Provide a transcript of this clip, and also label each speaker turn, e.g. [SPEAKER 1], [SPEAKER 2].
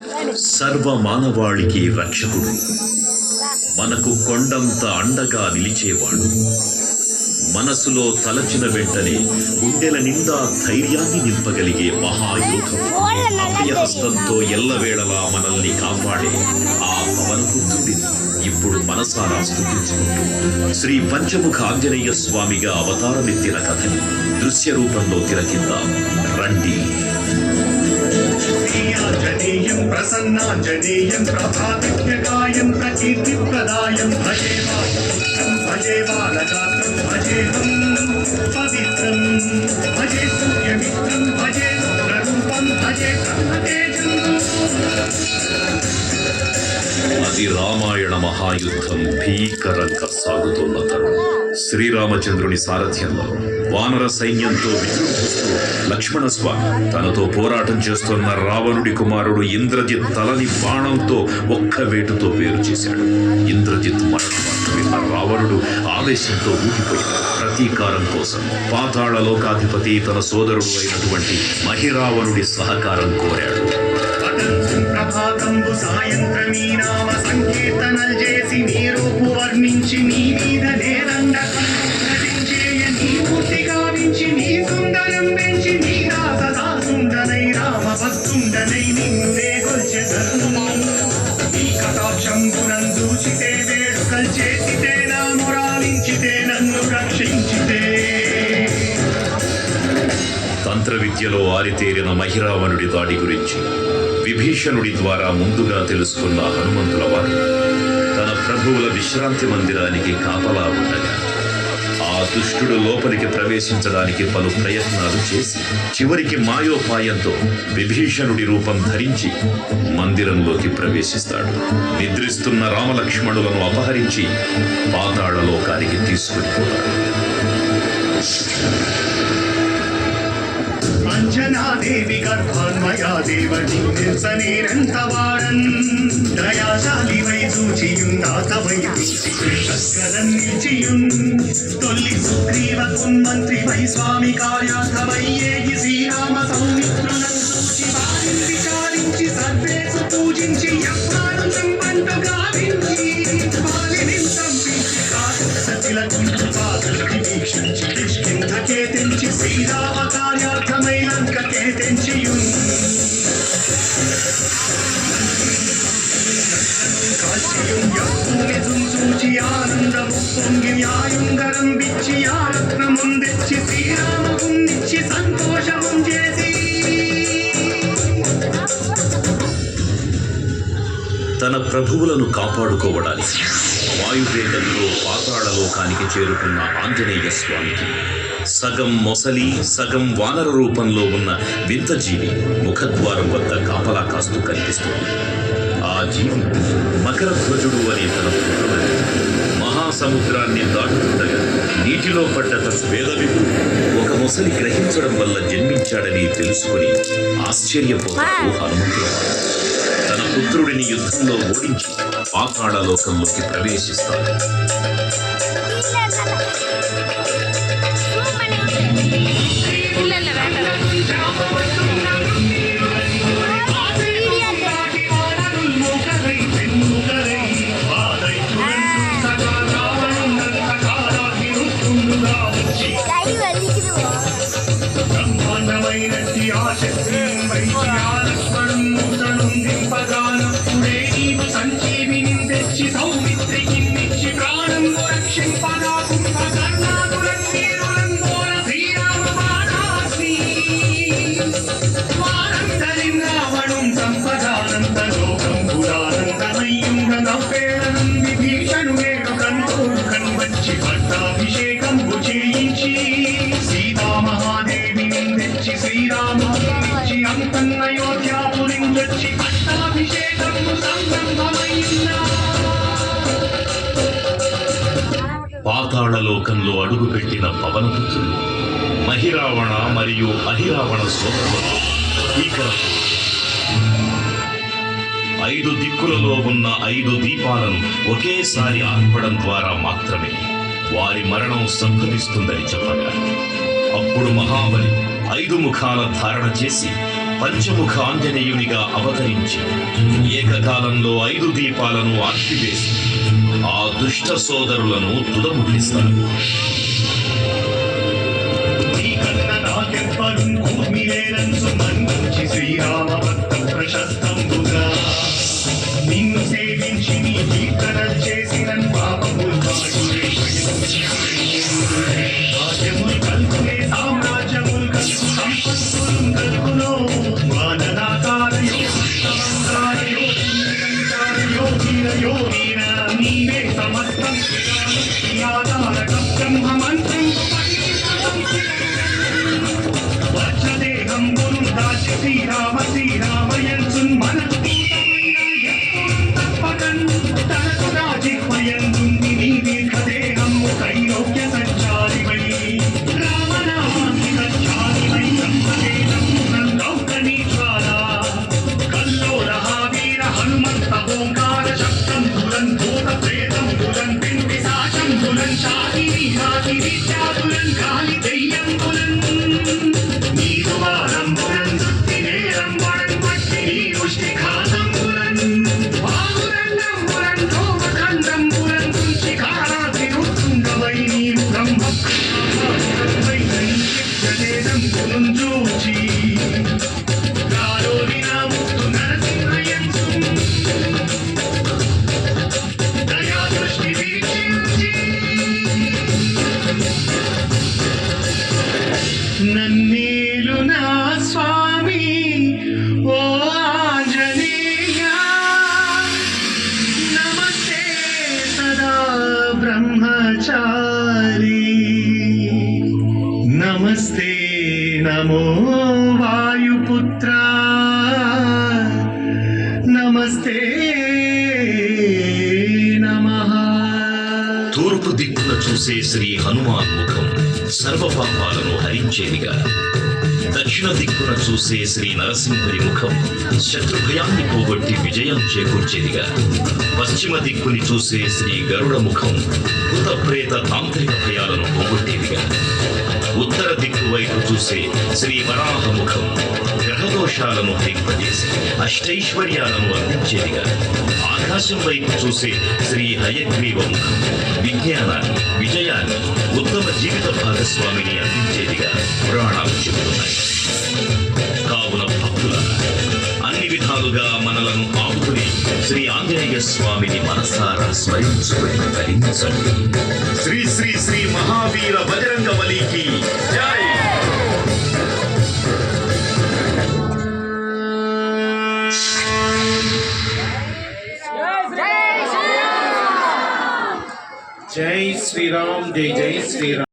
[SPEAKER 1] సర్వ మానవాళికి రక్షకుడు, మనకు కొండంత అండగా నిలిచేవాడు, మనసులో తలచిన వెంటనే గుండెల నిండా ధైర్యాన్ని నింపగలిగే మహాయోధుడు, అభయహస్తంతో ఎల్లవేళలా మనల్ని కాపాడే ఆ పవనపుత్రుడిని ఇప్పుడు మనసారా స్తుతించుకుంటూ శ్రీ పంచముఖ ఆంజనేయ స్వామిగా అవతారమెత్తిన కథని దృశ్య రూపంలో తిలకిద్దాం రండి.
[SPEAKER 2] ఆంజనేయం ప్రసన్నాంజనేయం ప్రభావిజ్ఞకాయం ప్రకీర్తిప్రదాయం భజే వాయుపుత్రం భజే బాలగాత్రం భజేహం పవిత్రం భజే సూర్యమిత్రం భజే రూపం భజే బ్రహ్మతేజం.
[SPEAKER 1] అది రామాయణ మహాయుద్ధం భీకరంగా సాగుతున్న తరుణం. శ్రీరామచంద్రుని సారథ్యంలో వానర సైన్యంతో విజృంభిస్తూ లక్ష్మణస్వామి తనతో పోరాటం చేస్తున్న రావణుడి కుమారుడు ఇంద్రజిత్ తలని బాణంతో ఒక్క వేటుతో వేరు చేశాడు. ఇంద్రజిత్ మరణం విన్న రావణుడు ఆవేశంతో ఊగిపోయాడు. ప్రతీకారం కోసం పాతాళ లోకాధిపతి తన సోదరుడు అయినటువంటి మహిరావణుడి సహకారం కోరాడు.
[SPEAKER 2] ప్రభాతంబు సాయంత్రమీ నామ సంకీర్తనలు చేసి నీ రూపు వర్ణించి నీ మీద నేరండ నటించేయ నీ మూర్తి గావించి నీ సుందరం పెంచి నీ దాసదాసుండనై రామ భక్తుండనై నిన్నునే కొల్చెదను. నీ కటాక్షంబునందూచితే వేడుకలు చేసితే నా మురాలించితే నన్ను రక్షించితే.
[SPEAKER 1] తంత్ర విద్యలో ఆరితేరిన మహిరావణుడి దాడి గురించి విభీషణుడి ద్వారా ముందుగా తెలుసుకున్న హనుమంతుల వారు తన ప్రభువుల విశ్రాంతి మందిరానికి కాపలా ఉండగా ఆ దుష్టుడు లోపలికి ప్రవేశించడానికి పలు ప్రయత్నాలు చేసి చివరికి మాయోపాయంతో విభీషణుడి రూపం ధరించి మందిరంలోకి ప్రవేశిస్తాడు. నిద్రిస్తున్న రామలక్ష్మణులను అపహరించి పాతాళ లోకానికి తీసుకునిపోతాడు.
[SPEAKER 2] అంజనాదేవి గర్భాన్మయా దేవని నిల్సనేనంతవాడన్ దయాశాలి వై చూచియున్నాతవై కృష్ణస్కరం నిలిచియున్ తొల్లి సుగ్రీవ కున్మంత్రి వై స్వామి కార్యార్థమయ్యేగి శ్రీరామ సౌమిత్రులను చూచి వారిని విచారించి సర్వేసు పూజించి ఎవ్వారు సంబంధు గావించి వారిని సంపించి కాదు సతిలకుంటు పాదలకి వీక్షించి కిష్కింధకే తెంచి శ్రీరామ కార్యార్థమై లంకకే తెంచియున్ కాల్చియున్ యప్పుని చూచి ఆనందము పొంగి న్యాయుంగరం విచ్చి ఆరత్నముందెచ్చి శ్రీరామమున్నిచ్చి సంతోషము చేసి.
[SPEAKER 1] తన ప్రభువులను కాపాడుకోవడానికి వాయువేగంలో పాతాళ లోకానికి చేరుకున్న ఆంజనేయ స్వామికి సగం మొసలి సగం వానర రూపంలో ఉన్న వింత జీవి ముఖద్వారం వద్ద కాపలా కాస్తూ కనిపిస్తుంది. ఆ జీవి మకరధ్వజుడు అనే తన పుత్రుడు మహాసముద్రాన్ని దాటుతుండగా నీటిలో పడ్డ తన వేదవిధుడు ఒక మొసలి గ్రహించడం వల్ల జన్మించాడని తెలుసుకుని ఆశ్చర్యపోతాడు హనుమంతుల వారు. తన పుత్రుడిని యుద్ధంలో ఓడించి పాతాళ లోకంలోకి ప్రవేశిస్తాడు.
[SPEAKER 2] బ్రహ్మాండమైనట్టి ఆశక్తి వైద్యాలక్ష్మణుందింపగానప్పుడే నీవు సంజీవిని తెచ్చి సౌమిత్రికి నిచ్చి ప్రాణం రక్షింపగా కుంభకర్ణాదులంగోర శ్రీరామ బాణాగ్ని వారందరిం రావణుం సంపదానంత లోకం పురానందమయ్యుంగ నవ్వేళనం విభీషణుడేడు కన్ను వచ్చి పట్టాభిషేకం చేయించి సీతామహాదేవిని తెచ్చి శ్రీరామునిచ్చి అంతన్నయోధ్యాపురించొచ్చి పట్టాభిషేకం సంరంభమైందా.
[SPEAKER 1] పాతాళ లోకంలో అడుగుపెట్టిన పవనపుత్రులు మహిరావణ మరియు అహిరావణ సోదరులు భీకరం. 5 దిక్కులలో ఉన్న 5 దీపాలను ఒకేసారి ఆర్పడం ద్వారా మాత్రమే వారి మరణం సంభవిస్తుందని చెప్పగా అప్పుడు మహాబలి 5 ముఖాల ధారణ చేసి పంచముఖ ఆంజనేయునిగా అవతరించి ఏకకాలంలో 5 దీపాలను ఆర్పివేసి ఆ దుష్ట సోదరులను తుదముట్టిస్తారు.
[SPEAKER 2] నీకన్న నాకెవ్వరు భూమిలేనంచు మన్నించి శ్రీరామ భక్త ప్రశస్తంబుగా నిన్ను సేవించి నీ కీర్తన చేసిన పాపములు వాడులే రాజ్యములు కల్పునే సామ్రాజ్యములు కల్పు సంపత్తులు కల్పులో వాననాకారయో సమంతారయో యోగీర నీవే సమస్తం ఆధారకం బ్రహ్మ మంత్రం వజ్రదేహంబును దాచి శ్రీరామ శ్రీరామయంచు మనకు తప్పకన్ తనకు రాజిహ్వయందుంది నీ దీర్ఘదేహము త్రైలోక్య సంచారివై రామనామాన్ని సంచారివై బ్రహ్మదేహమునం గౌకనీ జ్వాల కల్లోలహ వీర హనుమంత ఓంకార శబ్దం తులన్ భూత ప్రేతం తులన్ పిండి సాచం తులన్ శాకిని శాకి విద్యాతులన్ కాలి దెయ్యం తులన్ నీరువారంబులన్ సుత్తినేరంబులన్ పట్టి నీ ముష్టిఘాతంబులన్ వాగురంగంబులన్ ధూమఖండంబులన్ తుంచికారాతి రుత్తుండవై నీవు బ్రహ్మవై నిత్యదేదంబులం చూచి గాలోని నా ముక్తు నరసింహయంచు దయా దృష్టి వీక్షించి నన్నేలు నా స్వామి ఓ ఆంజనేయ నమస్తే సదా బ్రహ్మచారి నమస్తే నమో వాయుపుత్ర నమస్తే నమః.
[SPEAKER 1] తూర్పు దిక్కున చూసే శ్రీ హనుమాన్ ముఖం సర్వపాపాలను హరించేదిగా, దక్షిణ దిక్కున చూసే శ్రీ నరసింహుని ముఖం శత్రుభయాన్ని పోగొట్టి విజయం చేకూర్చేదిగా, పశ్చిమ దిక్కుని చూసే శ్రీ గరుడ ముఖం భూత ప్రేత తాంత్రిక భయాలను పోగొట్టేదిగా, ఉత్తర దిక్కు వైపు చూసే శ్రీ వరాహ ముఖం గ్రహదోషాలను హరింపజేసి అష్టైశ్వర్యాలను అందించేదిగా, ఆకాశం వైపు చూసే శ్రీ హయగ్రీవ ముఖం విజ్ఞానాన్ని, విజయాన్ని, ఉత్తమ జీవిత భాగస్వామిని అందించేదిగా పురాణాలు చెబుతున్నాయి. కావున భక్తుల అన్ని విధాలుగా మనలను ఆపుకుని శ్రీ ఆంజనేయ స్వామిని మనసారా స్మరించుకొని ధరించండి. శ్రీ శ్రీ శ్రీ మహావీర బజరంగ బలికి జై.
[SPEAKER 3] జై శ్రీరామ్, జై జై శ్రీరామ్.